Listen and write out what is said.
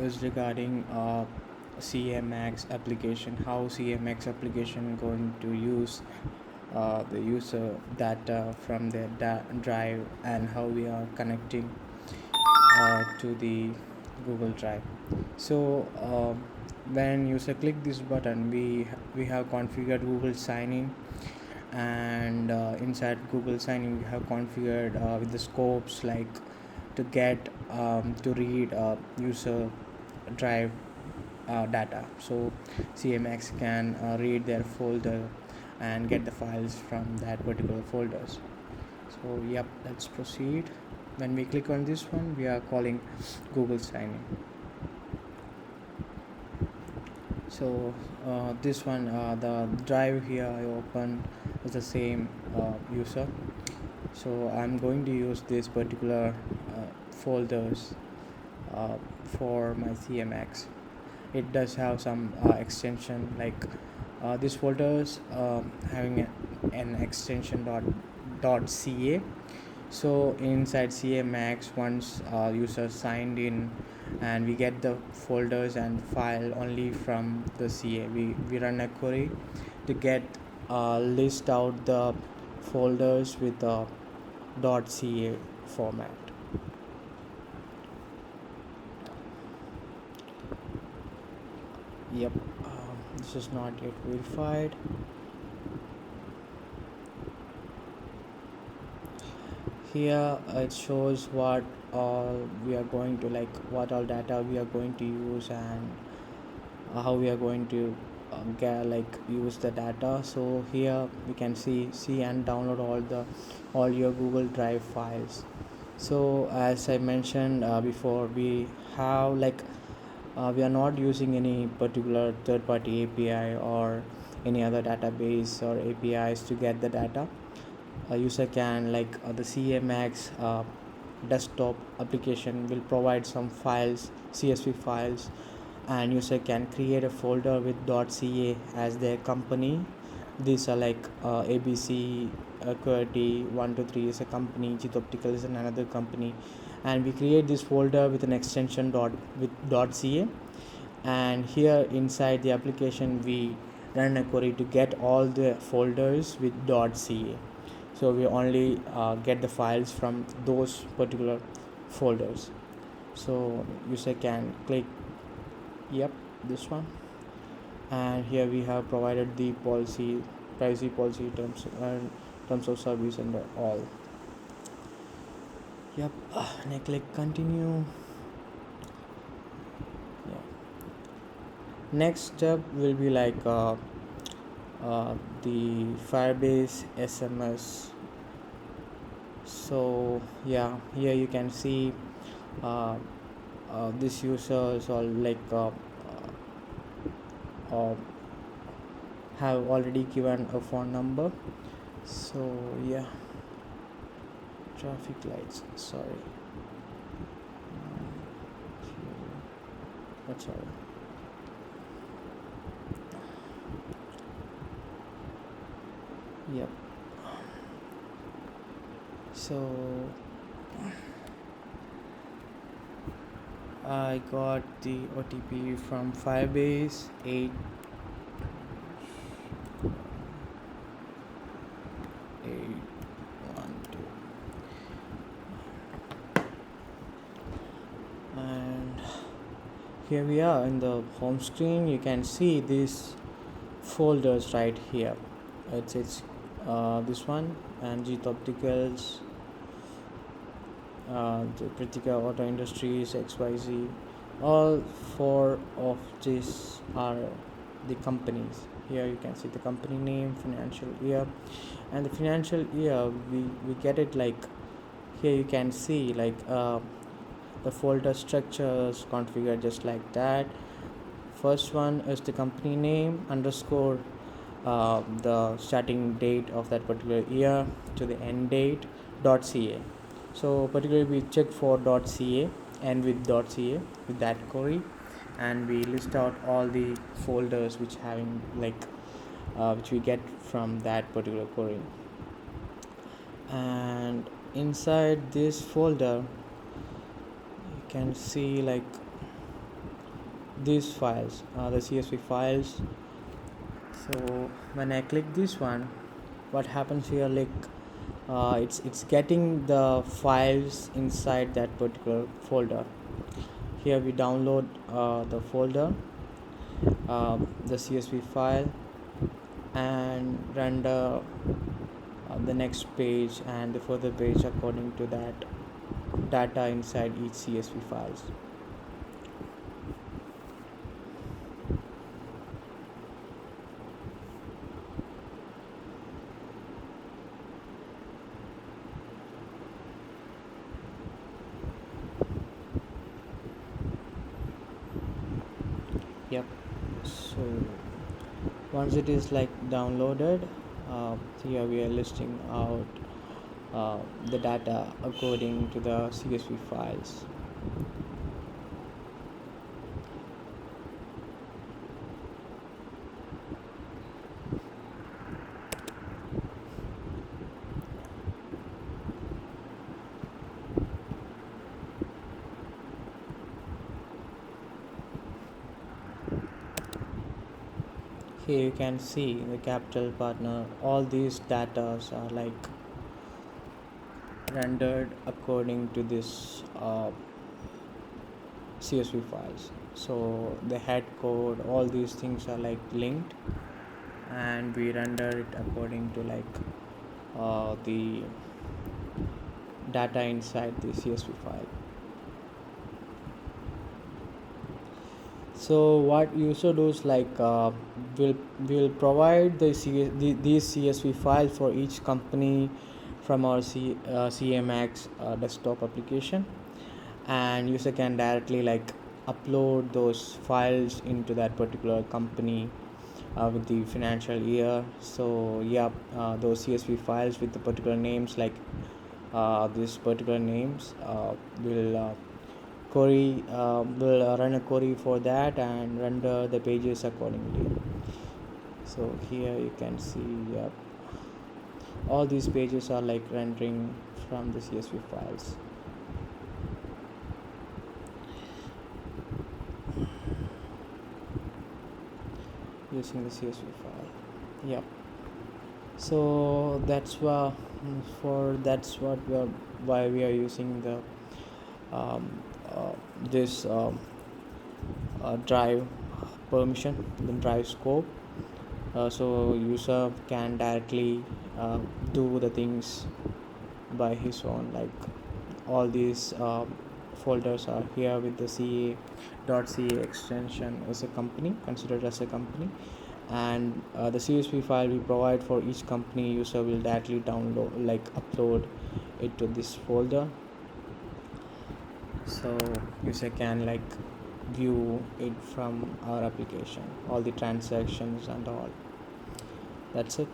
is regarding CMX application, how CMX application going to use the user data from their drive, and how we are connecting to the Google Drive. So when user click this button, we have configured Google sign in, and inside Google sign in we have configured with the scopes like to get to read user drive data. So CMX can read their folder and get the files from that particular folders. So yep, let's proceed. When we click on this one, we are calling Google sign in. So this one, the drive here I open is the same user. So I'm going to use this particular folders for my CMX. It does have some extension like this folders having an extension .ca. So inside CMX, once user signed in, and we get the folders and file only from the CA, we run a query to get list out the folders with the .ca format. Yep, this is not yet verified. Here it shows what all we are going to what all data we are going to use, and how we are going to use the data. So here we can see and download all your Google Drive files. So as I mentioned before, we have we are not using any particular third-party API or any other database or APIs to get the data. A user can the CMX desktop application will provide some files, CSV files, and user can create a folder with .ca as their company. These are ABC, QWERTY 123 is a company, Jit Optical is another company, and we create this folder with an extension with .ca, and here inside the application we run a query to get all the folders with .ca. So we only get the files from those particular folders. So user can click yep, this one, and here we have provided the privacy policy, terms of service and all. Yep, and I click continue. Yeah. Next step will be the Firebase SMS. So yeah, here you can see this user is all have already given a phone number. So yeah, traffic lights, sorry, that's all. Yep, so I got the OTP from Firebase 812, and here we are in the home screen. You can see these folders right here. It's this one, and Jit Opticals, the Kritika Auto Industries, XYZ. All four of these are the companies. Here you can see the company name, financial year, and the financial year we get it here you can see the folder structures configured just like that. First one is the company name underscore the starting date of that particular year to the end date .ca. So particularly we check for .ca and with .ca with that query, and we list out all the folders which having which we get from that particular query. And inside this folder you can see these files, the CSV files. So when I click this one, what happens here, like it's getting the files inside that particular folder. Here we download the folder, the CSV file, and render the next page and the further page according to that data inside each CSV files. Yep. So once it is like downloaded, here we are listing out the data according to the CSV files. Here you can see the capital partner, all these data are like rendered according to this CSV files. So the head code, all these things are like linked, and we render it according to like the data inside the CSV file. So what you should do is like we'll provide these CSV files for each company from our CMX desktop application, and user can directly like upload those files into that particular company with the financial year. So yeah, those CSV files with the particular names, like these particular names will run a query for that and render the pages accordingly. So here you can see, yeah, all these pages are like rendering from the CSV files. Using the CSV file. Yep. So that's what we are why we are using the um, uh, this drive permission, the drive scope, so user can directly do the things by his own. Like all these folders are here with the ca.ca extension as a company, considered as a company, and the CSV file we provide for each company, user will directly download, like upload it to this folder. So user can like view it from our application, all the transactions and all. That's it.